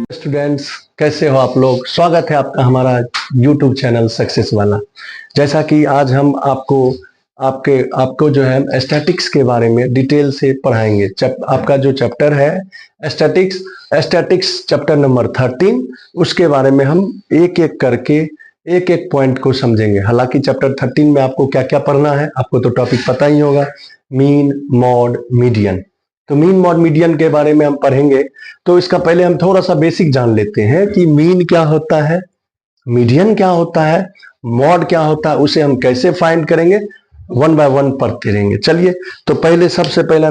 Students, कैसे हो आप लोग। स्वागत है आपका हमारा यूट्यूब चैनल सक्सेस वाला। जैसा कि आज हम आपको जो है स्टैटिक्स के बारे में डिटेल से पढ़ाएंगे। आपका जो चैप्टर है स्टैटिक्स चैप्टर नंबर 13, उसके बारे में हम एक एक करके एक एक पॉइंट को समझेंगे। हालांकि चैप्टर 13 में आपको क्या क्या पढ़ना है, आपको तो टॉपिक पता ही होगा, मीन, मॉड, मीडियन। तो मीन, मॉड, मीडियन के बारे में हम पढ़ेंगे। तो इसका पहले हम थोड़ा सा बेसिक जान लेते हैं कि मीन क्या होता है, मीडियन क्या होता है, मॉड क्या होता है, उसे हम कैसे फाइंड करेंगे, वन बाय वन पढ़ते रहेंगे। चलिए, तो सबसे पहला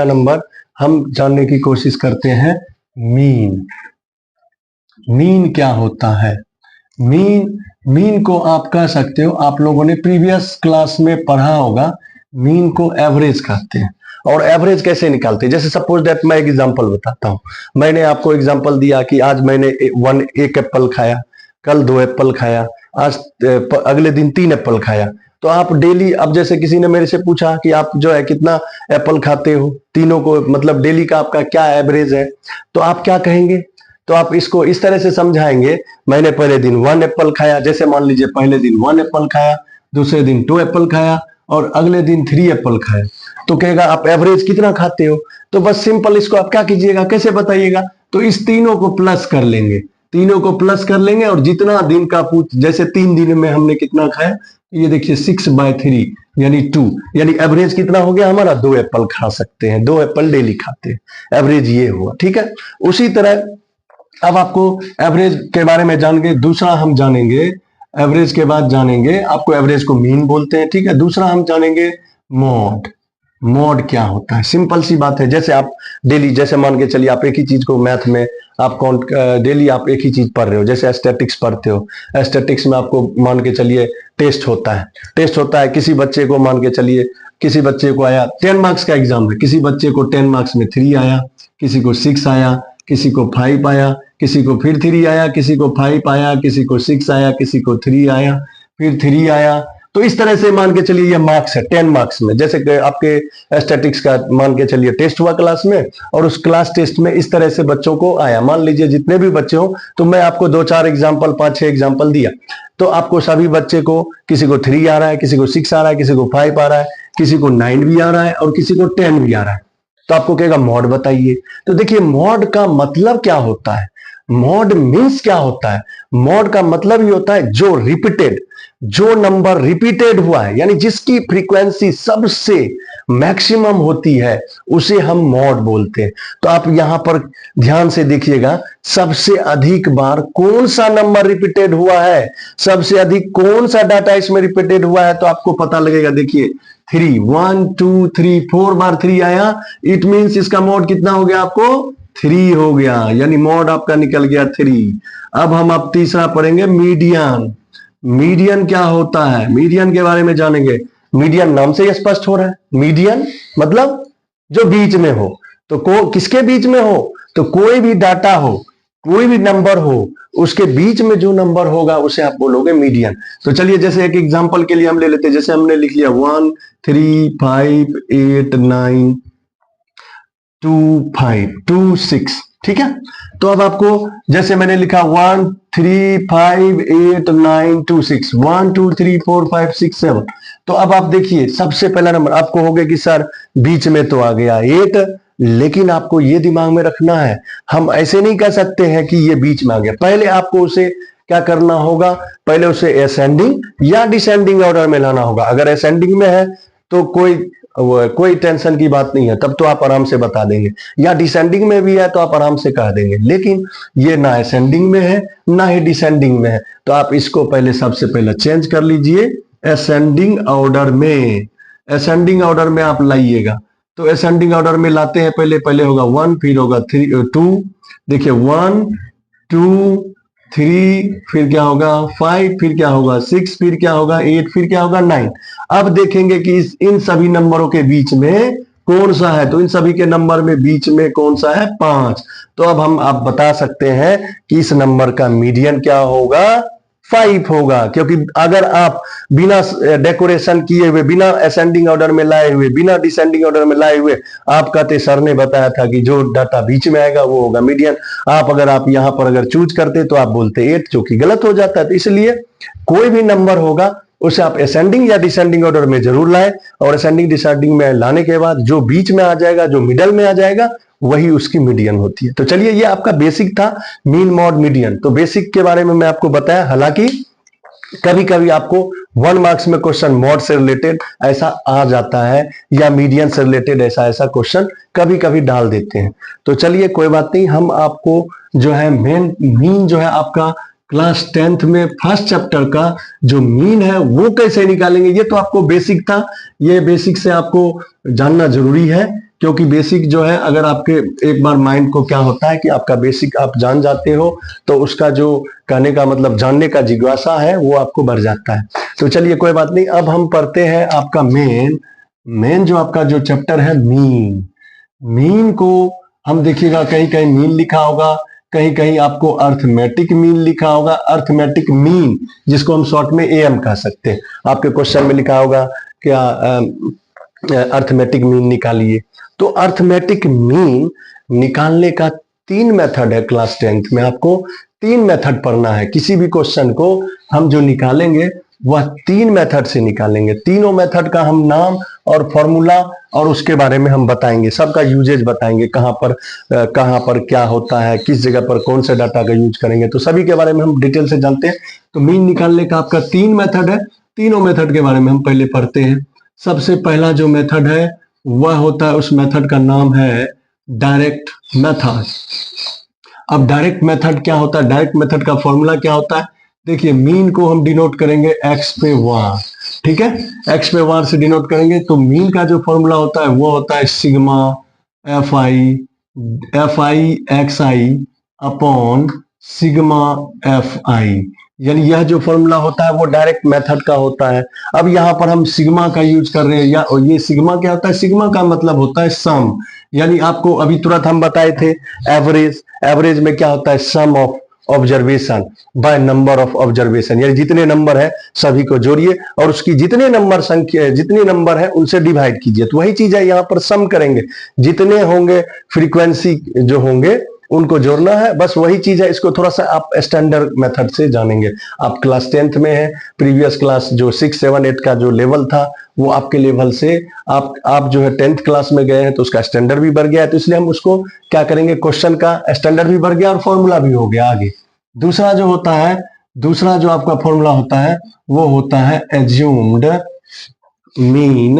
नंबर हम जानने की कोशिश करते हैं। मीन, मीन क्या होता है। मीन को आप कह सकते हो, आप लोगों ने प्रीवियस क्लास में पढ़ा होगा, मीन को एवरेज कहते हैं। और एवरेज कैसे निकालते हैं, जैसे सपोज दैट मैं एक एग्जांपल बताता हूं। मैंने आपको एग्जांपल दिया कि आज मैंने एक एप्पल खाया, कल 2 एप्पल खाया, आज अगले दिन 3 एप्पल खाया। तो आप डेली, अब जैसे किसी ने मेरे से पूछा कि आप जो है कितना एप्पल खाते हो, तीनों को मतलब डेली का आपका क्या एवरेज है, तो आप क्या कहेंगे। तो आप इसको इस तरह से समझाएंगे, मैंने पहले दिन 1 एप्पल खाया, जैसे मान लीजिए पहले दिन 1 एप्पल खाया, दूसरे दिन 2 एप्पल खाया और अगले दिन 3 एप्पल खाया। तो कहेगा आप एवरेज कितना खाते हो। तो बस सिंपल इसको आप क्या कीजिएगा, कैसे बताइएगा, तो इस तीनों को प्लस कर लेंगे, और जितना दिन का जैसे 3 दिन में हमने कितना खाया, ये देखिए 6/3 यानी 2, यानी एवरेज कितना हो गया हमारा, 2 एप्पल खा सकते हैं, 2 एप्पल डेली खाते हैं, एवरेज ये हुआ। ठीक है, उसी तरह अब आपको एवरेज के बारे में जान गए। दूसरा हम जानेंगे, एवरेज के बाद जानेंगे, आपको एवरेज को मीन बोलते हैं। ठीक है, दूसरा हम जानेंगे मॉड। मॉड क्या होता है, सिंपल सी बात है। जैसे आप डेली, जैसे मान के चलिए आप एक ही चीज को मैथ में आप डेली आप एक ही चीज पढ़ रहे हो, जैसे स्टैटिक्स पढ़ते हो। स्टैटिक्स में आपको मान के चलिए टेस्ट होता है। किसी बच्चे को मान के चलिए, किसी बच्चे को आया 10 मार्क्स का एग्जाम है, किसी बच्चे को 10 मार्क्स में 3 आया, किसी को 6 आया, किसी को 5 आया, किसी को फिर 3 आया, किसी को 5 आया, किसी को 6 आया, किसी को 3 आया, फिर 3 आया। तो इस तरह से मान के चलिए ये मार्क्स है 10 मार्क्स में। जैसे कि आपके स्टैटिक्स का मान के चलिए टेस्ट हुआ क्लास में, और उस क्लास टेस्ट में इस तरह से बच्चों को आया, मान लीजिए जितने भी बच्चे हो, तो मैं आपको 2-4 एग्जाम्पल, 5-6 एग्जाम्पल दिया, तो आपको सभी बच्चे को, किसी को 3 आ रहा है, किसी को 6 आ रहा है, किसी को 5 आ रहा है, किसी को 9 भी आ रहा है और किसी को 10 भी आ रहा है। तो आपको कहेगा मॉड बताइए। तो देखिए मॉड का मतलब क्या होता है, मॉड मीन्स क्या होता है। मॉड का मतलब ही होता है जो नंबर रिपीटेड हुआ है, यानी जिसकी फ्रीक्वेंसी सबसे मैक्सिमम होती है, उसे हम मॉड बोलते हैं। तो आप यहां पर ध्यान से देखिएगा, सबसे अधिक बार कौन सा नंबर रिपीटेड हुआ है, सबसे अधिक कौन सा डाटा इसमें रिपीटेड हुआ है, तो आपको पता लगेगा। देखिए 3, 1 2 3, 4 बार 3 आया, इट मीन्स इसका मॉड कितना हो गया, आपको 3 हो गया, यानी मॉड आपका निकल गया 3। अब हम तीसरा पढ़ेंगे मीडियन। मीडियन क्या होता है, मीडियन के बारे में जानेंगे। मीडियन नाम से स्पष्ट हो रहा है, मीडियन मतलब जो बीच में हो। तो किसके बीच में हो, तो कोई भी डाटा हो, कोई भी नंबर हो, उसके बीच में जो नंबर होगा उसे आप बोलोगे मीडियन। तो चलिए, जैसे एक एग्जांपल के लिए हम ले लेते हैं, जैसे हमने लिख लिया 1 3 5 8 9 2 5 2 6। ठीक है, तो अब आपको जैसे मैंने लिखा 1 3 5 8 9 2 6, 1 2 3 4 5 6 7। तो अब आप देखिए सबसे पहला नंबर आपको हो गया कि सर बीच में तो आ गया 8, लेकिन आपको ये दिमाग में रखना है, हम ऐसे नहीं कह सकते हैं कि ये बीच में आ गया। पहले आपको उसे क्या करना होगा, पहले उसे असेंडिंग या डिसेंडिंग ऑर्डर में लाना होगा। अगर असेंडिंग में है तो कोई टेंशन की बात नहीं है, तब तो आप आराम से बता देंगे, या डिसेंडिंग में भी है तो आप आराम से कह देंगे। लेकिन ये ना असेंडिंग में है ना ही डिसेंडिंग में है, तो आप इसको पहले सबसे पहले चेंज कर लीजिए असेंडिंग ऑर्डर में। असेंडिंग ऑर्डर में आप लाइएगा, तो असेंडिंग ऑर्डर में लाते हैं, पहले होगा 1, फिर होगा 3 2, देखिए 1 2 3, फिर क्या होगा 5, फिर क्या होगा 6, फिर क्या होगा 8, फिर क्या होगा 9। अब देखेंगे कि इन सभी नंबरों के बीच में कौन सा है, तो इन सभी के नंबर में बीच में कौन सा है, 5। तो अब आप बता सकते हैं कि इस नंबर का मीडियन क्या होगा, 5 होगा, क्योंकि अगर आप बिना डेकोरेशन किए हुए, बिना असेंडिंग ऑर्डर में लाए हुए, बिना डिसेंडिंग ऑर्डर में लाए हुए आप कहते सर ने बताया था कि जो डाटा बीच में आएगा वो होगा मीडियन, आप यहां पर अगर चूज करते तो आप बोलते 8, जो कि गलत हो जाता है। तो इसलिए कोई भी नंबर होगा उसे आप असेंडिंग या डिसेंडिंग ऑर्डर में जरूर लाएं, और असेंडिंग डिसेंडिंग में लाने के बाद जो बीच में आ जाएगा, जो मिडल में आ जाएगा, वही उसकी मीडियन होती है। तो चलिए, ये आपका बेसिक था, मीन मॉड मीडियन। तो बेसिक के बारे में मैं आपको बताया। हालांकि कभी कभी आपको 1 मार्क्स में क्वेश्चन मॉड से रिलेटेड ऐसा आ जाता है, या मीडियन से रिलेटेड ऐसा क्वेश्चन कभी कभी डाल देते हैं। तो चलिए, कोई बात नहीं, हम आपको जो है मीन जो है आपका क्लास 10th में फर्स्ट चैप्टर का जो मीन है वो कैसे निकालेंगे, ये तो आपको बेसिक था। ये बेसिक से आपको जानना जरूरी है, क्योंकि बेसिक जो है, अगर आपके एक बार माइंड को क्या होता है कि आपका बेसिक आप जान जाते हो, तो उसका जो कहने का मतलब जानने का जिज्ञासा है वो आपको बढ़ जाता है। तो चलिए, कोई बात नहीं, अब हम पढ़ते हैं आपका मेन जो आपका जो चैप्टर है मीन को हम देखिएगा, कहीं कहीं मीन लिखा होगा, कहीं कहीं आपको अर्थमेटिक मीन लिखा होगा। अर्थमेटिक मीन, जिसको हम शॉर्ट में एएम कह सकते हैं, आपके क्वेश्चन में लिखा होगा क्या अर्थमेटिक मीन निकालिए। तो अर्थमेटिक मीन निकालने का 3 मेथड है। क्लास 10th में आपको 3 मेथड पढ़ना है। किसी भी क्वेश्चन को हम जो निकालेंगे वह 3 मेथड से निकालेंगे। तीनों मेथड का हम नाम और फॉर्मूला और उसके बारे में हम बताएंगे, सबका यूजेज बताएंगे, कहां पर क्या होता है, किस जगह पर कौन से डाटा का यूज करेंगे, तो सभी के बारे में हम डिटेल से जानते हैं। तो मीन निकालने का आपका 3 मेथड है। तीनों मेथड के बारे में हम पहले पढ़ते हैं। सबसे पहला जो मेथड है वह होता है, उस मेथड का नाम है डायरेक्ट मेथड। अब डायरेक्ट मेथड क्या होता है, डायरेक्ट मेथड का फॉर्मूला क्या होता है? देखिए, मीन को हम डिनोट करेंगे x पे वार, ठीक है, x पे वार से डिनोट करेंगे। तो मीन का जो फॉर्मूला होता है वो होता है sigma fi xi upon sigma fi, यानी यह जो फॉर्मूला होता है वो डायरेक्ट मेथड का होता है। अब यहाँ पर हम सिग्मा का यूज कर रहे हैं, या ये सिग्मा क्या होता है? सिग्मा का मतलब होता है सम, यानी आपको अभी तुरंत हम बताए थे एवरेज में क्या होता है? Sum of observation by number of observation, यानी जितने नंबर है सभी को जोड़िए और उसकी जितने नंबर है उनसे डिवाइड कीजिए। तो वही चीज है, यहाँ पर सम करेंगे, जितने होंगे फ्रीक्वेंसी जो होंगे उनको जोड़ना है, बस वही चीज है। इसको थोड़ा सा आप स्टैंडर्ड मेथड से जानेंगे। आप क्लास 10th में है, प्रीवियस क्लास जो 6, 7, 8 का जो लेवल था वो आपके लेवल से आप जो है 10th क्लास में गए हैं, तो उसका स्टैंडर्ड भी बढ़ गया है। तो इसलिए हम उसको क्या करेंगे, क्वेश्चन का स्टैंडर्ड भी बढ़ गया और फॉर्मूला भी हो गया आगे। दूसरा जो आपका फॉर्मूला होता है वो होता है assumed mean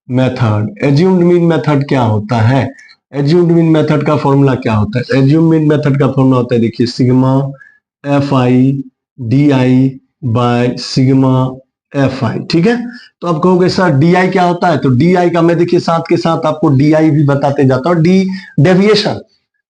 method. Assumed mean method क्या होता है? एज्यूम्ड मीन मेथड का फॉर्मूला क्या होता है? एज्यूम्ड मीन मेथड का फॉर्मूला होता है, देखिए, sigma fi di bye sigma fi, ठीक है। तो आप कहोगे सर di क्या होता है? तो di का मैं देखिए साथ के साथ आपको di भी बताते जाता हूँ। डी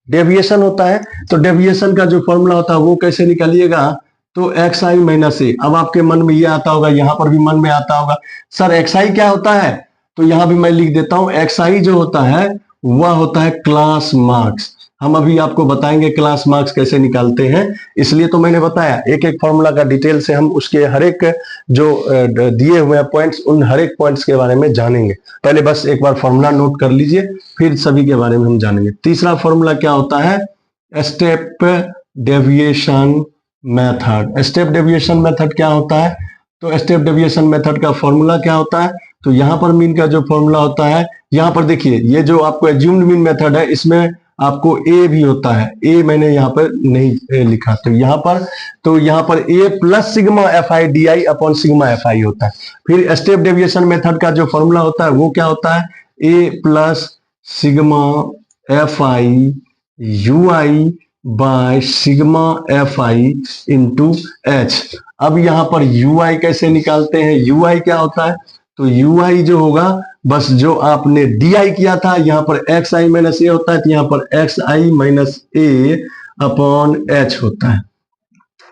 डेविएशन होता है। तो डेविएशन का जो फॉर्मूला होता है वो कैसे निकालिएगा? तो xi माइनस ए। अब आपके मन में ये आता होगा, यहाँ पर भी मन में आता होगा, सर xi क्या होता है? तो यहाँ भी मैं लिख देता हूँ, xi जो होता है वह होता है क्लास मार्क्स। हम अभी आपको बताएंगे क्लास मार्क्स कैसे निकालते हैं, इसलिए तो मैंने बताया एक एक फॉर्मूला का डिटेल से हम उसके हर एक जो दिए हुए हैं पॉइंट्स, उन हर एक पॉइंट्स के बारे में जानेंगे। पहले बस एक बार फॉर्मूला नोट कर लीजिए, फिर सभी के बारे में हम जानेंगे। तीसरा फॉर्मूला क्या होता है? Step deviation method. Step deviation method क्या होता है? तो स्टेप डेविएशन मेथड का फॉर्मूला क्या होता है? तो यहाँ पर मीन का जो फॉर्मूला होता है, यहाँ पर देखिए, ये जो आपको एज्यूम्ड मीन मेथड है इसमें आपको ए भी होता है। ए मैंने यहाँ पर नहीं लिखा, तो यहाँ पर A plus sigma fi di upon sigma fi होता है। फिर स्टेप डेविएशन मेथड का जो फॉर्मूला होता है वो क्या होता है? A plus sigma fi ui by sigma fi into H. अब यहाँ पर ui कैसे निकालते हैं? ui क्या होता है? तो ui जो होगा, बस जो आपने di किया था, यहाँ पर xi माइनस ए होता है, तो यहाँ पर xi माइनस ए अपॉन एच होता है।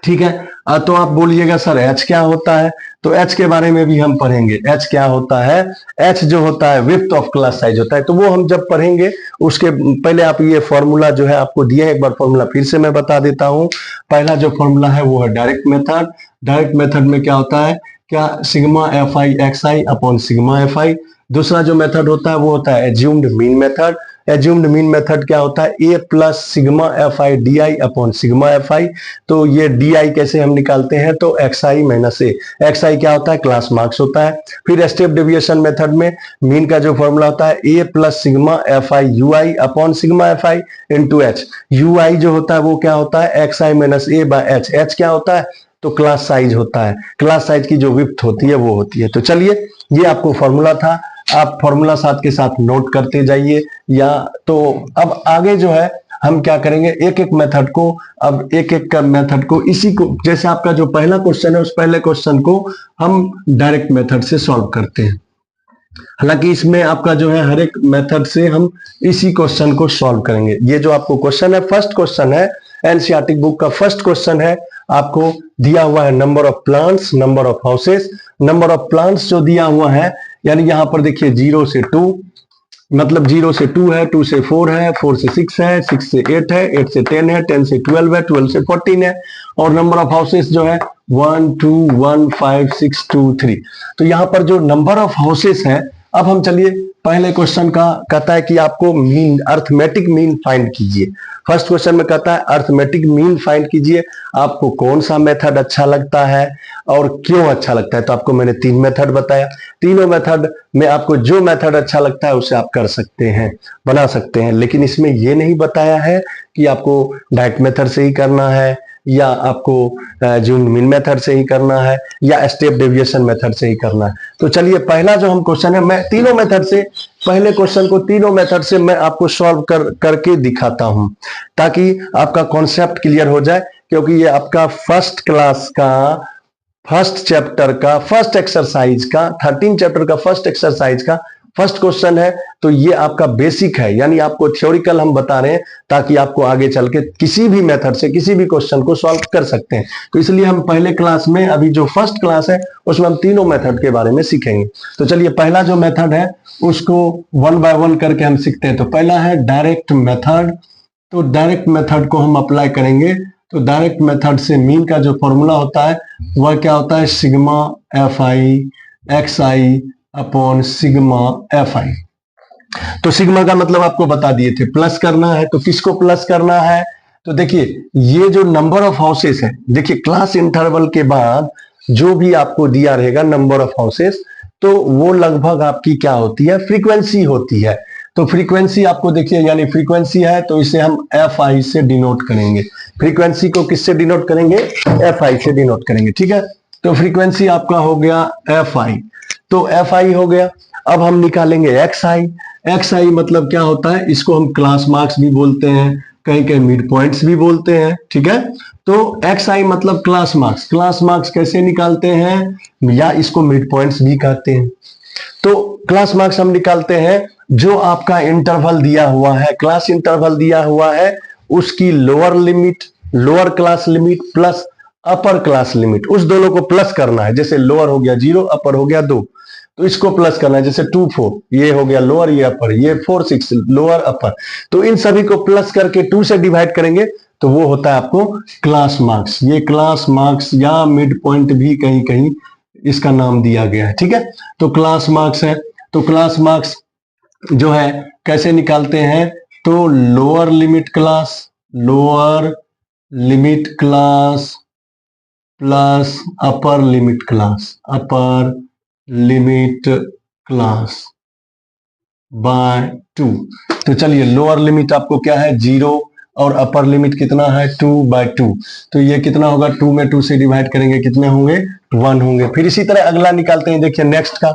ठीक है। तो आप बोलिएगा सर एच क्या होता है, तो एच के बारे में भी हम पढ़ेंगे। एच क्या होता है, एच जो होता है विड्थ ऑफ क्लास साइज होता है, तो वो हम जब पढ़ेंगे उसके पहले आप ये फॉर्मूला जो है आपको दिए हैं, एक बार फॉर्मूला फिर से मैं बता देता हूं। पहला जो फॉर्मूला है वो है डायरेक्ट मेथड। डायरेक्ट मेथड में क्या होता है, क्या sigma F I X I upon sigma F I. दूसरा जो मेथड होता है वो होता है assumed mean method. Assumed mean method क्या होता है, A plus sigma F I D I upon sigma F I. तो ये डी आई कैसे हम निकालते हैं, तो X I minus A. X I क्या होता है, क्लास मार्क्स होता है। फिर स्टेप डेविएशन मेथड में मीन का जो फॉर्मूला होता है A plus sigma F I U I upon sigma F I into H. U I जो होता है वो क्या होता है, X I minus A by H. H क्या होता है, तो क्लास साइज होता है। क्लास साइज की जो विड्थ होती है वो होती है। तो चलिए ये आपको फॉर्मूला था, आप फॉर्मूला साथ के साथ नोट करते जाइए। या तो अब आगे जो है हम क्या करेंगे, एक एक मेथड को, अब एक एक का मेथड को, इसी को जैसे आपका जो पहला क्वेश्चन है उस पहले क्वेश्चन को हम डायरेक्ट मेथड से सॉल्व करते हैं। हालांकि इसमें आपका जो है हर एक मेथड से हम इसी क्वेश्चन को सॉल्व करेंगे। ये जो आपको क्वेश्चन है, फर्स्ट क्वेश्चन है, एनसीईआरटी बुक का फर्स्ट क्वेश्चन है। आपको दिया हुआ है number of plants, number of houses. Number of plants जो दिया हुआ है, यानी यहां पर देखिए 0 से 2, मतलब 0 से 2 है, 2 से 4 है, 4 से 6 है, 6 से 8 है, 8 से 10 है, 10 से 12 है, 12 से 14 है। और नंबर ऑफ हाउसेस जो है 1 2 1 5 6 2 3। तो यहां पर जो नंबर ऑफ हाउसेस है, अब हम चलिए पहले क्वेश्चन का कहता है कि आपको मीन, अर्थमेटिक मीन फाइंड कीजिए। फर्स्ट क्वेश्चन में कहता है अर्थमेटिक मीन फाइंड कीजिए। आपको कौन सा मेथड अच्छा लगता है और क्यों अच्छा लगता है, तो आपको मैंने 3 मेथड बताया। तीनों मेथड में आपको जो मेथड अच्छा लगता है उसे आप कर सकते हैं, बना सकते हैं। लेकिन इसमें यह नहीं बताया है कि आपको डायरेक्ट मेथड से ही करना है, या आपको एज्यूम्ड मीन मेथड से ही करना है, या स्टेप डेविएशन मेथड से ही करना है। तो चलिए पहला जो हम क्वेश्चन है, मैं तीनों मेथड से, पहले क्वेश्चन को तीनों मेथड से मैं आपको सॉल्व करके दिखाता हूं, ताकि आपका कॉन्सेप्ट क्लियर हो जाए। क्योंकि ये आपका फर्स्ट क्लास का फर्स्ट चैप्टर का फर्स्ट एक्सरसाइज का 13 चैप्टर का फर्स्ट एक्सरसाइज का फर्स्ट क्वेश्चन है। तो ये आपका बेसिक है, यानी आपको थ्योरिकल हम बता रहे हैं ताकि आपको आगे चल के किसी भी मेथड से किसी भी क्वेश्चन को सॉल्व कर सकते हैं। तो इसलिए हम पहले क्लास में, अभी जो फर्स्ट क्लास है उसमें हम तीनों मेथड के बारे में सीखेंगे। तो चलिए पहला जो मेथड है उसको 1 बाय 1 करके हम सीखते हैं। तो पहला है डायरेक्ट मेथड। तो डायरेक्ट मेथड को हम अप्लाई करेंगे। तो डायरेक्ट मेथड से मीन का जो फॉर्मूला होता है वह क्या होता है, sigma F I X I upon sigma F I. तो सिग्मा का मतलब आपको बता दिए थे, प्लस करना है। तो किसको प्लस करना है, तो देखिए ये जो नंबर ऑफ हाउसेस है, देखिए क्लास इंटरवल के बाद जो भी आपको दिया रहेगा नंबर ऑफ हाउसेस, तो वो लगभग आपकी क्या होती है, फ्रीक्वेंसी होती है। तो फ्रीक्वेंसी आपको देखिए, यानी फ्रीक्वेंसी है तो इसे हम एफ आई से डिनोट करेंगे। फ्रीक्वेंसी को किससे डिनोट करेंगे, एफ आई से डिनोट करेंगे, ठीक है। तो फ्रीक्वेंसी आपका हो गया एफ आई, तो एफ आई हो गया। अब हम निकालेंगे एक्स आई। एक्स आई मतलब क्या होता है, इसको हम क्लास मार्क्स भी बोलते हैं, कहीं कहीं मिड पॉइंट्स भी बोलते हैं, ठीक है। तो एक्स आई मतलब क्लास मार्क्स। क्लास मार्क्स कैसे निकालते हैं, या इसको मिड पॉइंट्स भी कहते हैं। तो क्लास मार्क्स हम निकालते हैं जो आपका इंटरवल दिया हुआ है, क्लास इंटरवल दिया हुआ है, उसकी lower limit, lower class limit plus upper class limit, उस दोनों को प्लस करना है। जैसे लोअर हो गया 0, अपर हो गया 2, तो इसको प्लस करना है। जैसे 2 4, ये हो गया लोअर, ये अपर, ये 4 6, लोअर अपर। तो इन सभी को प्लस करके 2 से डिवाइड करेंगे तो वो होता है आपको क्लास मार्क्स। ये क्लास मार्क्स या मिड पॉइंट भी कहीं कहीं इसका नाम दिया गया है, ठीक है। तो क्लास मार्क्स है। तो क्लास मार्क्स जो है कैसे निकालते हैं, तो lower limit class, lower limit class plus upper limit class, upper limit class by 2। तो चलिए लोअर लिमिट आपको क्या है 0, और अपर लिमिट कितना है 2/2। तो ये कितना होगा, 2 में 2 से डिवाइड करेंगे कितने होंगे, 1 होंगे। फिर इसी तरह अगला निकालते हैं, देखिए नेक्स्ट का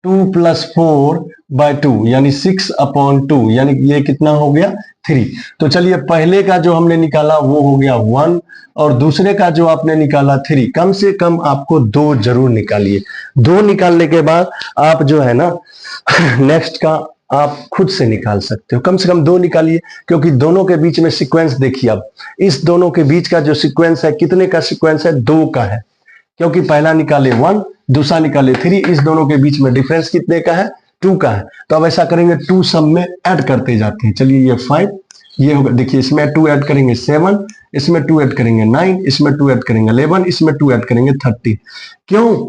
2 + 4/2 यानी 6/2, यानी ये कितना हो गया 3। तो चलिए पहले का जो हमने निकाला वो हो गया 1, और दूसरे का जो आपने निकाला 3। कम से कम आपको 2 जरूर निकालिए। 2 निकालने के बाद आप जो है ना नेक्स्ट का आप खुद से निकाल सकते हो, कम से कम 2 निकालिए, क्योंकि दोनों के बीच में सीक्वेंस देखिए। अब इस दोनों के बीच का जो सीक्वेंस है, कितने का सीक्वेंस है? 2 का है, क्योंकि पहला निकाले 1, दूसरा निकाले 3, इस दोनों के बीच में डिफरेंस कितने का है? 2 का है। तो अब ऐसा करेंगे, 2 सब में ऐड करते जाते हैं। चलिए ये 5, ये होगा, देखिए इसमें 2 ऐड करेंगे 7, इसमें 2 ऐड करेंगे 9, इसमें 2 ऐड करेंगे 11, इसमें 2 ऐड करेंगे 30। क्यों?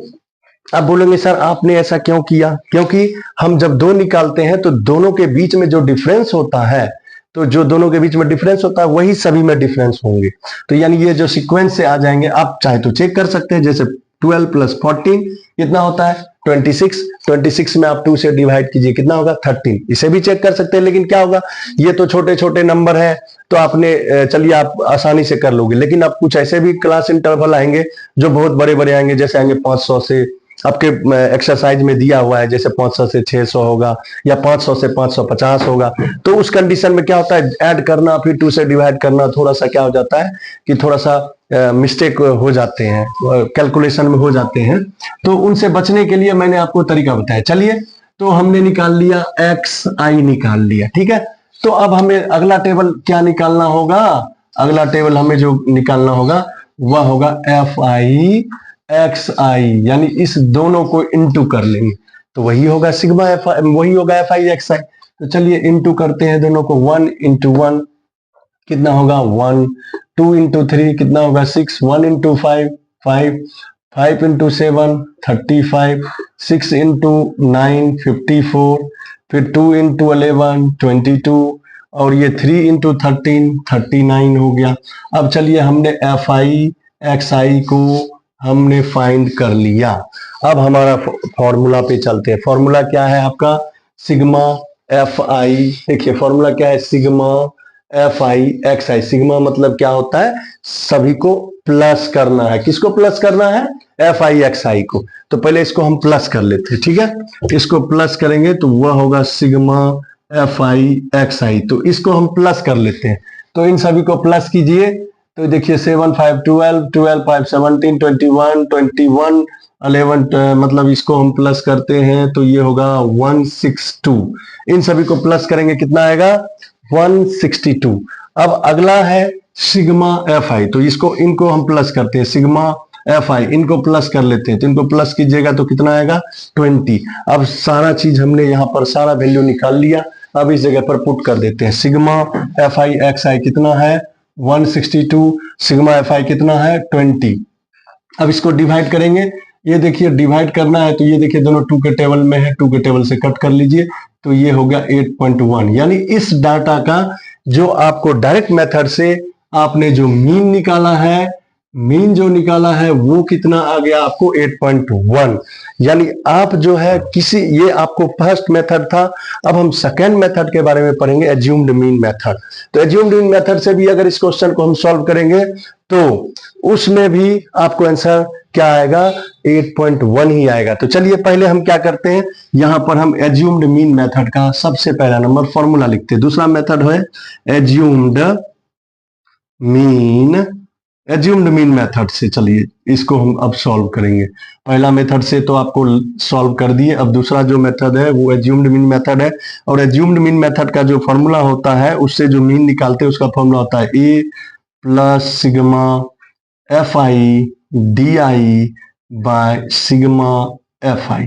आप बोलेंगे सर आपने ऐसा क्यों किया? क्योंकि हम जब 2 निकालते हैं तो दोनों के बीच में जो डिफरेंस होता है, तो जो दोनों के बीच में डिफरेंस होता है वही सभी में डिफरेंस होंगे। तो यानी ये जो सीक्वेंस से आ जाएंगे, आप चाहे तो चेक कर सकते हैं। जैसे 12 प्लस 14 कितना होता है? 26। 26 में आप 2 से डिवाइड कीजिए, कितना होगा? 13। इसे भी चेक कर सकते हैं, लेकिन क्या होगा, ये तो छोटे छोटे नंबर है, तो आपने चलिए आप आसानी से कर लोगे। लेकिन आप कुछ ऐसे भी क्लास इंटरवल आएंगे जो बहुत बड़े बड़े आएंगे, जैसे आएंगे 500 से, आपके एक्सरसाइज में दिया हुआ है, जैसे 500 से 600 होगा, या 500 से 550 होगा। तो उस कंडीशन में क्या होता है, ऐड करना फिर 2 से डिवाइड करना, थोड़ा सा क्या हो जाता है कि थोड़ा सा मिस्टेक हो जाते हैं, कैलकुलेशन में हो जाते हैं। तो उनसे बचने के लिए मैंने आपको तरीका बताया। चलिए, तो हमने निकाल लिया xi, निकाल लिया, ठीक है। तो अब हमें अगला टेबल क्या निकालना होगा? अगला टेबल हमें जो निकालना होगा वह होगा fi xi, यानी इस दोनों को इंटू कर लेंगे, तो वही होगा सिग्मा एफ, वही होगा fi xi। तो चलिए इंटू करते हैं दोनों को। 1 इंटू 1 कितना होगा? 1। 2 इंटू 3 कितना होगा? 6। 1 इंटू 5 5। 5 इंटू 7 35। 6 इंटू 9 54। फिर 2 इंटू 11 22, और ये 3 इंटू 13 39 हो गया। अब चलिए हमने fi xi को हमने फाइंड कर लिया। अब हमारा फॉर्मूला पे चलते हैं। फॉर्मूला क्या है आपका? Sigma fi। देखिए फॉर्मूला क्या है? Sigma fi xi। सिग्मा मतलब क्या होता है? सभी को प्लस करना है। किसको प्लस करना है? fi xi को। तो पहले इसको हम प्लस कर लेते हैं, ठीक है। इसको प्लस करेंगे तो वह होगा सिग्मा fi xi। तो इसको हम प्लस कर लेते हैं, तो इन सभी को प्लस कीजिए। तो देखिए 7 5 12, 12 5 17, 21 21 11, मतलब इसको हम प्लस करते हैं तो ये होगा 162। इन सभी को प्लस करेंगे, कितना आएगा? 162। अब अगला है सिग्मा fi। तो इसको इनको हम प्लस करते हैं, सिग्मा fi, इनको प्लस कर लेते हैं। तो इनको प्लस कीजिएगा तो कितना आएगा? 20। अब सारा चीज हमने यहाँ पर सारा वैल्यू निकाल लिया। अब इस जगह पर पुट कर देते हैं। सिग्मा fi xi कितना है? 162। सिग्मा fi कितना है? 20। अब इसको डिवाइड करेंगे। ये देखिए डिवाइड करना है, तो ये देखिए दोनों 2 के टेबल में है, 2 के टेबल से कट कर लीजिए, तो ये हो गया 8.1। यानी इस डाटा का जो आपको डायरेक्ट मेथड से आपने जो मीन निकाला है, मीन जो निकाला है वो कितना आ गया आपको? 8.1। यानी आप जो है किसी, ये आपको फर्स्ट मेथड था। अब हम सेकेंड मेथड के बारे में पढ़ेंगे, एज्यूम्ड मीन मेथड। तो एज्यूम्ड मीन मेथड से भी अगर इस क्वेश्चन को हम सॉल्व करेंगे तो उसमें भी आपको आंसर क्या आएगा? 8.1 ही आएगा। तो चलिए पहले हम क्या करते हैं, यहां पर हम एज्यूम्ड मीन मेथड का सबसे पहला नंबर फॉर्मूला लिखते हैं। दूसरा मेथड है assumed mean, assumed mean method से चलिए इसको हम अब सॉल्व करेंगे। पहला मेथड से तो आपको सॉल्व कर दिए, अब दूसरा जो मेथड है वो एज्यूम्ड मीन मेथड है। और एज्यूम्ड मीन मेथड का जो फॉर्मूला होता है, उससे जो मीन निकालते हैं उसका फॉर्मूला होता है a plus sigma fi di bye sigma fi।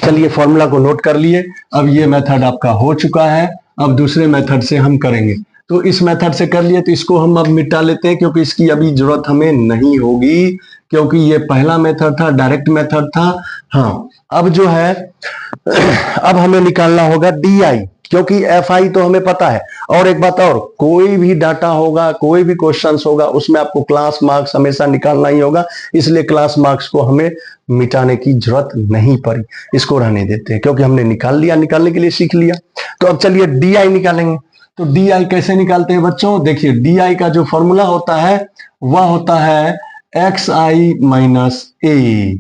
चलिए फॉर्मूला को नोट कर लिए। अब ये मेथड आपका हो चुका है। अब दूसरे मेथड से हम करेंगे। तो इस मेथड से कर लिए, तो इसको हम अब मिटा लेते हैं, क्योंकि इसकी अभी जरूरत हमें नहीं होगी, क्योंकि ये पहला मेथड था, डायरेक्ट मेथड था। हाँ, अब जो है अब हमें निकालना होगा di, क्योंकि fi तो हमें पता है। और एक बात और, कोई भी डाटा होगा, कोई भी क्वेश्चंस होगा, उसमें आपको क्लास मार्क्स हमेशा निकालना ही होगा, इसलिए क्लास मार्क्स को हमें मिटाने की जरूरत नहीं पड़ी। इसको रहने देते हैं, क्योंकि हमने निकाल लिया, निकालने के लिए सीख लिया। तो अब चलिए di निकालेंगे। तो di कैसे निकालते हैं बच्चों? देखिए di का जो फॉर्मूला होता है वह होता है xi माइनस a।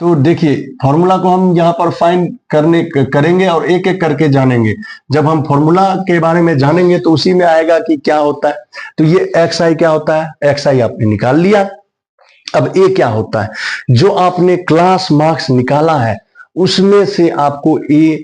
तो देखिए फॉर्मूला को हम यहाँ पर फाइंड करेंगे और एक एक करके जानेंगे। जब हम फॉर्मूला के बारे में जानेंगे तो उसी में आएगा कि क्या होता है। तो ये xi क्या होता है? xi आपने निकाल लिया। अब a क्या होता है? जो आपने क्लास मार्क्स निकाला है उसमें से आपको a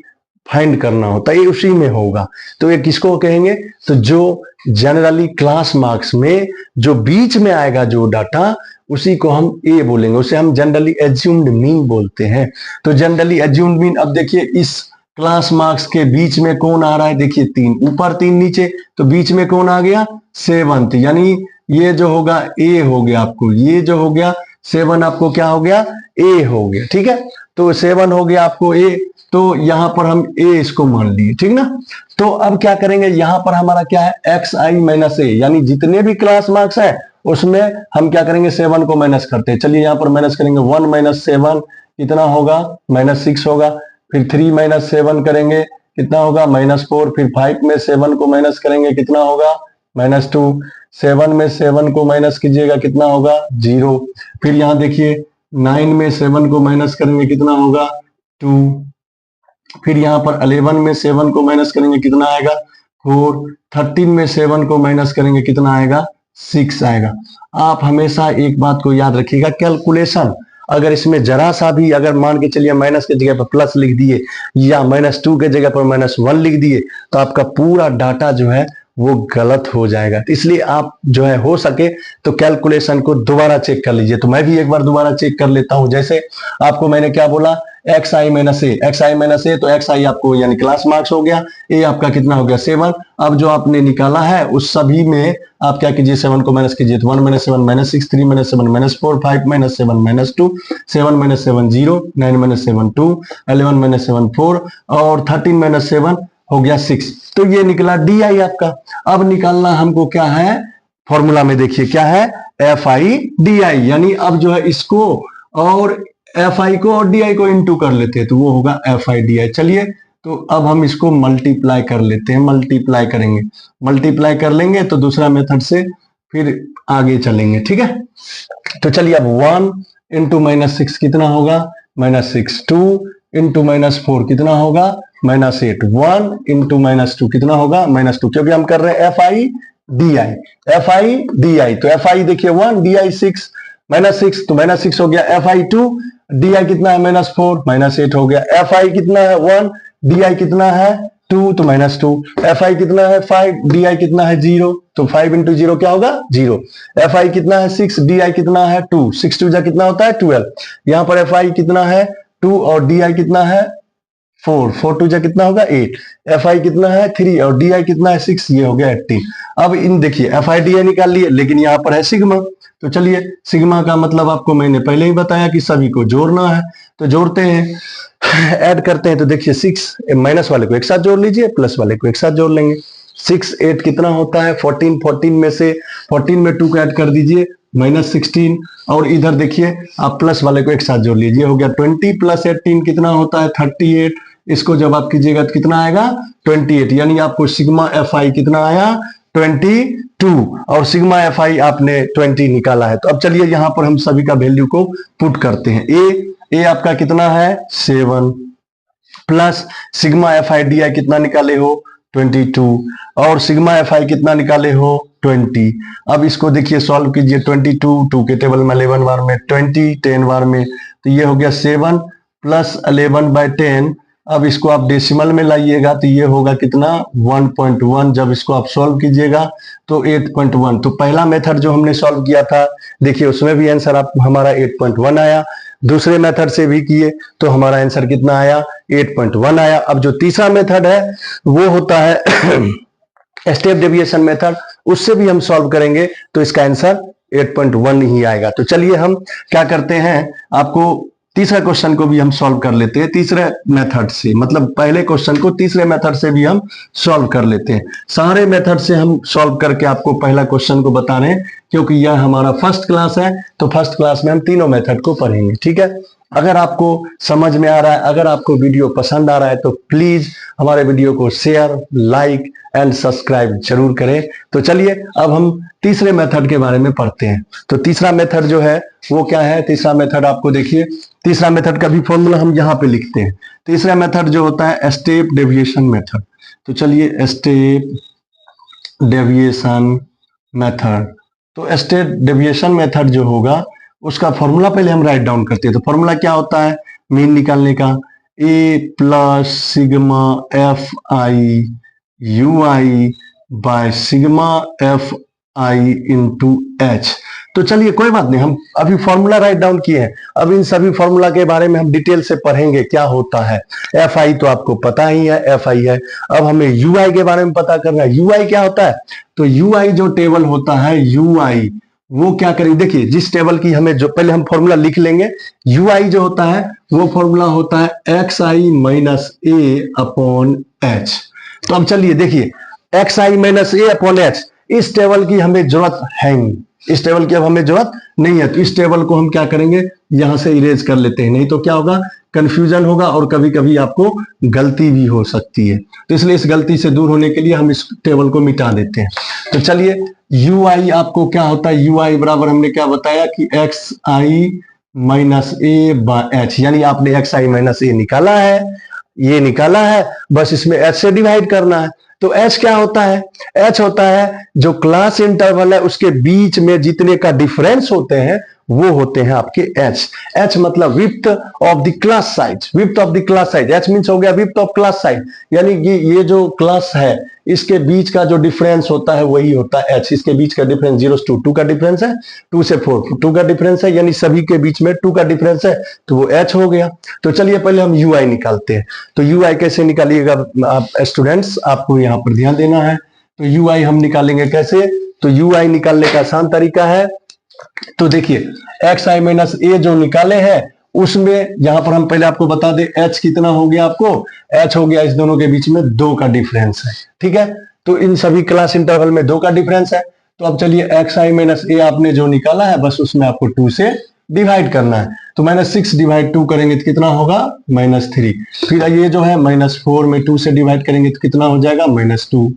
फाइंड करना होता है, ये उसी में होगा। तो ये किसको कहेंगे? तो जो जनरली क्लास मार्क्स में जो बीच में आएगा जो डाटा, उसी को हम ए बोलेंगे, उसे हम जनरली एज्यूम्ड मीन बोलते हैं। तो जनरली एज्यूम्ड मीन, अब देखिए इस क्लास मार्क्स के बीच में कौन आ रहा है? देखिए 3 ऊपर 3 नीचे, तो बीच में कौन आ गया? 7th, यानी ये जो होगा ए हो गया आपको, ये जो हो गया 7 आपको क्या हो गया? ए हो गया। ठीक है, तो 7 हो गया आपको ए, तो यहां पर हम ए इसको मान लिए, ठीक ना। तो अब क्या करेंगे, यहां पर हमारा क्या है? एक्स आई माइनस ए, यानी जितने भी क्लास मार्क्स है उसमें हम क्या करेंगे? 7 को माइनस करते हैं। चलिए यहां पर माइनस करेंगे, 1 माइनस 7 कितना होगा? -6 होगा। फिर 3 माइनस 7 करेंगे, कितना होगा? -4। फिर 5 में 7 को माइनस करेंगे, कितना होगा? -2। 7 में 7 को माइनस कीजिएगा, कितना होगा? 0। फिर यहां देखिए 9 में 7 को माइनस करेंगे, कितना होगा? 2। फिर यहां पर 11 में 7 को माइनस करेंगे, कितना आएगा? 4। 13 में 7 को माइनस करेंगे, कितना आएगा? 6 आएगा। आप हमेशा एक बात को याद रखिएगा, कैलकुलेशन अगर इसमें जरा सा भी, अगर मान के चलिए माइनस की जगह पर प्लस लिख दिए या -2 के जगह पर -1 लिख दिए, तो आपका पूरा डाटा जो है वो गलत हो जाएगा। तो इसलिए आप जो है हो सके तो कैलकुलेशन को दोबारा चेक कर लीजिए। तो मैं भी एक बार दोबारा चेक कर लेता हूं। जैसे आपको मैंने क्या बोला? एक्स आई माइनस ए, तो एक्स आई आपको यानी क्लास मार्क्स हो गया, ए आपका कितना हो गया? 7। अब जो आपने निकाला है उस सभी में आप क्या कीजिए? 7 को माइनस कीजिए, तो 1 minus 7 -6, 3 minus 7 -4, 5 minus 7 -2, 7 minus 7 0, 9 minus 7 2, 11 minus 7 4 और 13 माइनस 7 हो गया 6। तो ये निकला डी आई आपका। अब निकालना हमको क्या है? फॉर्मूला में देखिए क्या है? एफ आई डी आई, यानी अब जो है इसको और एफ आई को और डी आई को इनटू कर लेते हैं, तो वो होगा एफ आई डी आई। चलिए तो अब हम इसको मल्टीप्लाई कर लेते हैं, मल्टीप्लाई करेंगे, मल्टीप्लाई कर लेंगे तो दूसरा मेथड से फिर आगे चलेंगे। ठीक है, तो चलिए अब 1 इंटू -6 कितना होगा? -6। 2 इंटू -4 कितना होगा? -8। 1 इंटू -2 कितना होगा? -2, क्योंकि हम कर रहे हैं F I D I, F I D आई। तो एफ आई देखिए 1, डी आई 6, -6 तो -6 हो गया। एफ आई 2, डी आई कितना है? -4, -8 हो गया। एफ आई कितना है? 1, डी आई कितना है? 2 तो -2। एफ आई कितना है? 5, डी आई कितना है? 0, तो 5 इंटू 0 क्या होगा? 0। एफ आई कितना है? 6, डी आई कितना है? 2, 6 2 जा कितना होता है? 12। यहां पर एफ आई कितना है? 2 और डी आई कितना है? 4, 4 2 जा कितना होगा? 8। एफ आई कितना है? 3 और डी आई कितना है? 6, ये हो गया 18। अब इन देखिए एफ आई डी आई निकाल लिए, लेकिन यहाँ पर है सिग्मा। तो चलिए सिग्मा का मतलब आपको मैंने पहले ही बताया कि सभी को जोड़ना है, तो जोड़ते हैं, ऐड करते हैं। तो देखिए 6 माइनस वाले को एक साथ जोड़ लीजिए, प्लस वाले को एक साथ जोड़ लेंगे। 6 8 कितना होता है? 14। 14 में से 14 में 2 को ऐड कर दीजिए, -16। और इधर देखिए आप प्लस वाले को एक साथ जोड़ लीजिए, हो गया 20 + 18 कितना होता है? 38। इसको जब आप कीजिएगा तो कितना आएगा? 28, यानी आपको सिग्मा एफ आई कितना आया? 22, और सिग्मा एफ आई आपने 20 निकाला है। तो अब चलिए यहां पर हम सभी का वैल्यू को पुट करते हैं। ए आपका कितना है? 7 plus sigma F I D आई कितना निकाले हो? 22, और सिग्मा एफ आई कितना निकाले हो? 20। अब इसको देखिए सॉल्व कीजिए, 22 2 के टेबल में 11 बार में, 20 10 बार में, तो ये हो गया 7 + 11/10। अब इसको आप डेसिमल में लाइएगा तो ये होगा कितना? 1.1। जब इसको आप सॉल्व कीजिएगा तो 8.1। तो पहला मेथड जो हमने सॉल्व किया था देखिए उसमें भी आंसर आप हमारा 8.1 आया। दूसरे मेथड से भी किए तो हमारा आंसर कितना आया? 8.1 आया। अब जो तीसरा मेथड है वो होता है स्टेप डेविएशन मेथड, उससे भी हम सॉल्व करेंगे तो इसका आंसर 8.1 ही आएगा। तो चलिए हम क्या करते हैं, आपको तीसरा क्वेश्चन को भी हम सॉल्व कर लेते हैं तीसरे मेथड से, मतलब पहले क्वेश्चन को तीसरे मेथड से भी हम सॉल्व कर लेते हैं। सारे मेथड से हम सॉल्व करके आपको पहला क्वेश्चन को बता रहे हैं, क्योंकि यह हमारा फर्स्ट क्लास है, तो फर्स्ट क्लास में हम तीनों मेथड को पढ़ेंगे। ठीक है, अगर आपको समझ में आ रहा है, अगर आपको वीडियो पसंद आ रहा है तो प्लीज हमारे वीडियो को शेयर, लाइक एंड सब्सक्राइब जरूर करें। तो चलिए अब हम तीसरे मेथड के बारे में पढ़ते हैं। तो तीसरा मेथड जो है वो क्या है? तीसरा मेथड आपको देखिए, तीसरा मेथड का भी फॉर्मूला हम यहाँ पे लिखते हैं। तीसरा मेथड जो होता है स्टेप डेविएशन मेथड। तो चलिए स्टेप डेविएशन मेथड, तो स्टेप डेविएशन मेथड जो होगा उसका फॉर्मूला पहले हम राइट डाउन करते हैं। तो फॉर्मूला क्या होता है मीन निकालने का? A plus sigma F I U I by sigma F I into H. तो चलिए कोई बात नहीं, हम अभी फॉर्मूला राइट डाउन किए हैं, अब इन सभी फॉर्मूला के बारे में हम डिटेल से पढ़ेंगे क्या होता है। एफ आई तो आपको पता ही है, एफ आई है। अब हमें यू आई के बारे में पता करना है, यू आई क्या होता है। तो यू आई जो टेबल होता है, यू आई वो क्या करेंगे, देखिए जिस टेबल की हमें जो पहले हम फॉर्मूला लिख लेंगे। यू आई जो होता है वो फॉर्मूला होता है X I minus A upon H. तो अब चलिए देखिए, x I minus A upon H, इस टेबल की हमें जरूरत है नहीं, इस टेबल की अब हमें जरूरत नहीं है। तो इस टेबल को हम क्या करेंगे, यहां से इरेज कर लेते हैं, नहीं तो क्या होगा, कंफ्यूजन होगा और कभी कभी आपको गलती भी हो सकती है। तो इसलिए इस गलती से दूर होने के लिए हम इस टेबल को मिटा देते हैं। तो चलिए यू आई आपको क्या होता है, यू आई बराबर हमने क्या बताया कि x I minus A by H, यानी आपने एक्स आई माइनस ए निकाला है, ये निकाला है, बस इसमें एच से डिवाइड करना है। तो एच क्या होता है, एच होता है जो क्लास इंटरवल है उसके बीच में जितने का डिफरेंस होते हैं वो होते हैं आपके एच। एच मतलब width of the class size, width of the class size, H means हो गया विड्थ ऑफ क्लास साइज, यानी कि ये जो क्लास है इसके बीच का जो डिफरेंस होता है वही होता है एच। इसके बीच का डिफरेंस 0 से 2 का डिफरेंस है, 2 से 4 2 का डिफरेंस है, यानी सभी के बीच में 2 का डिफरेंस है, तो वो एच हो गया। तो चलिए पहले हम यू आई निकालते हैं। तो यू आई कैसे निकालिएगा आप स्टूडेंट्स, आपको यहाँ पर ध्यान देना है। तो यू आई हम निकालेंगे कैसे, तो यू आई निकालने का आसान तरीका है। तो देखिए एक्स आई माइनस ए जो निकाले हैं उसमें यहां पर हम पहले आपको बता दें एच कितना हो गया, आपको एच हो गया इस दोनों के बीच में 2 का डिफरेंस है, ठीक है। तो इन सभी क्लास इंटरवल में 2 का डिफरेंस है। तो अब चलिए एक्स आई माइनस ए आपने जो निकाला है बस उसमें आपको 2 से डिवाइड करना है। तो -6 डिवाइड 2 करेंगे तो कितना होगा, -3। फिर ये जो है -4 में 2 से डिवाइड करेंगे तो कितना हो जाएगा, -2।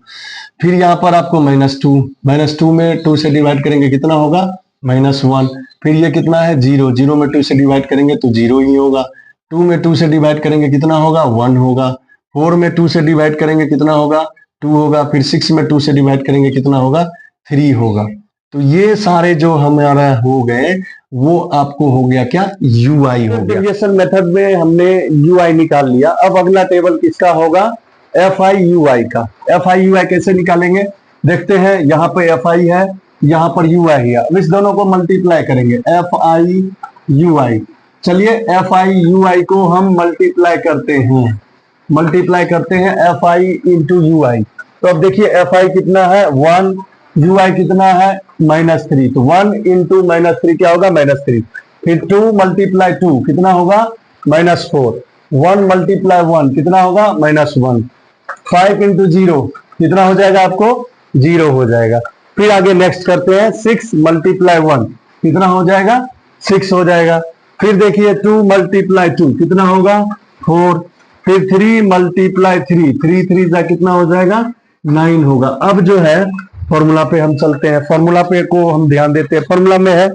फिर यहाँ पर आपको -2 में 2 से डिवाइड करेंगे कितना होगा, -1। फिर ये कितना है, 0, 0 में 2 से डिवाइड करेंगे तो 0 ही होगा। 2 में 2 से डिवाइड करेंगे कितना होगा, 1 होगा। 4 में 2 से डिवाइड करेंगे कितना होगा, 2 होगा। फिर 6 में 2 से डिवाइड करेंगे कितना होगा, 3 होगा। तो ये सारे जो हमारा हो गए वो आपको हो गया क्या, यू आई हो गया। डेरिवेशन मेथड में हमने यू आई निकाल लिया। अब अगला टेबल किसका होगा, एफ आई यू आई का। एफ आई यू आई कैसे निकालेंगे, देखते हैं। यहाँ पे एफ आई है, यहाँ पर यू आई है, अब इस दोनों को मल्टीप्लाई करेंगे, एफ आई यू आई। चलिए एफ आई यू आई को हम मल्टीप्लाई करते हैं, एफ आई इंटू यू आई। तो अब देखिए एफ आई कितना है 1, यू आई कितना है -3। तो 1 इंटू -3 क्या होगा, -3। फिर 2 मल्टीप्लाई 2 कितना होगा, -4। 1 मल्टीप्लाई 1 कितना होगा, -1। 5 इंटू 0 कितना हो जाएगा, आपको 0 हो जाएगा। फिर आगे नेक्स्ट करते हैं, 6 मल्टीप्लाई 1 कितना हो जाएगा, 6 हो जाएगा। फिर देखिए 2 मल्टीप्लाई 2 कितना होगा, 4। फिर 3 मल्टीप्लाई 3, 3 से कितना हो जाएगा, 9 होगा। अब जो है फॉर्मूला पे हम चलते हैं, फॉर्मूला पे को हम ध्यान देते हैं। फॉर्मूला में है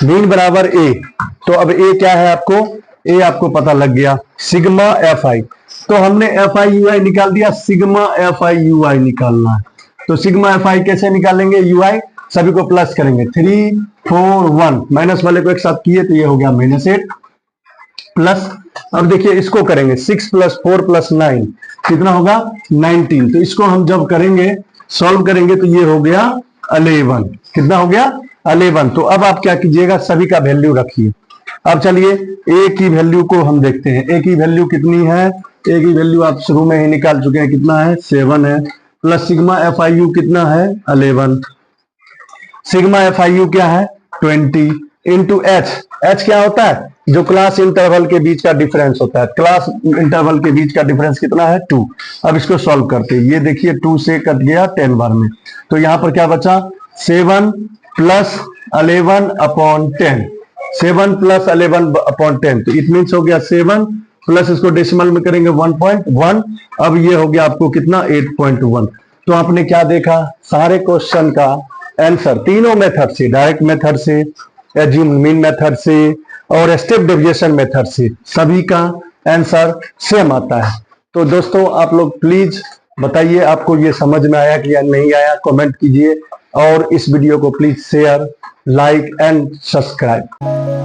मीन बराबर ए। तो अब ए क्या है, आपको ए आपको पता लग गया, सिग्मा एफ आई। तो हमने एफ आई यू आई निकाल दिया, सिग्मा एफ आई यू आई निकालना है। तो सिग्मा एफ आई कैसे निकालेंगे, यू आई सभी को प्लस करेंगे, 3 4 1, माइनस वाले को एक साथ किए तो ये हो गया -8 प्लस। अब देखिए इसको करेंगे, 6 + 4 + 9 कितना होगा, 19। तो इसको हम जब करेंगे, सॉल्व करेंगे तो ये हो गया 11। कितना हो गया, 11। तो अब आप क्या कीजिएगा, सभी का वैल्यू रखिए। अब चलिए ए की वैल्यू को हम देखते हैं, ए की वैल्यू कितनी है। ए की वैल्यू आप शुरू में ही निकाल चुके हैं, कितना है, 7 है। Plus sigma F I you कितना है, 11। सिग्मा एफ आई यू क्या है, 20 इंटू एच। एच क्या होता है, जो क्लास इंटरवल के बीच का डिफरेंस होता है। क्लास इंटरवल के बीच का डिफरेंस कितना है, 2। अब इसको सॉल्व करते हैं, ये देखिए 2 से कट गया 10 बार में, तो यहां पर क्या बचा, 7 + 11 अपॉन 10। 7 + 11 अपॉन 10, तो इट मीन्स हो गया 7 प्लस इसको डेसिमल में करेंगे 1.1। अब ये हो गया आपको कितना, 8.1। तो आपने क्या देखा, सारे क्वेश्चन का आंसर तीनों मेथड से, डायरेक्ट मेथड से, एज्यूम मीन मेथड से और स्टेप डेविएशन मेथड से, सभी का आंसर सेम आता है। तो दोस्तों आप लोग प्लीज बताइए आपको ये समझ में आया कि या नहीं आया, कमेंट कीजिए और इस वीडियो को please share, like and subscribe.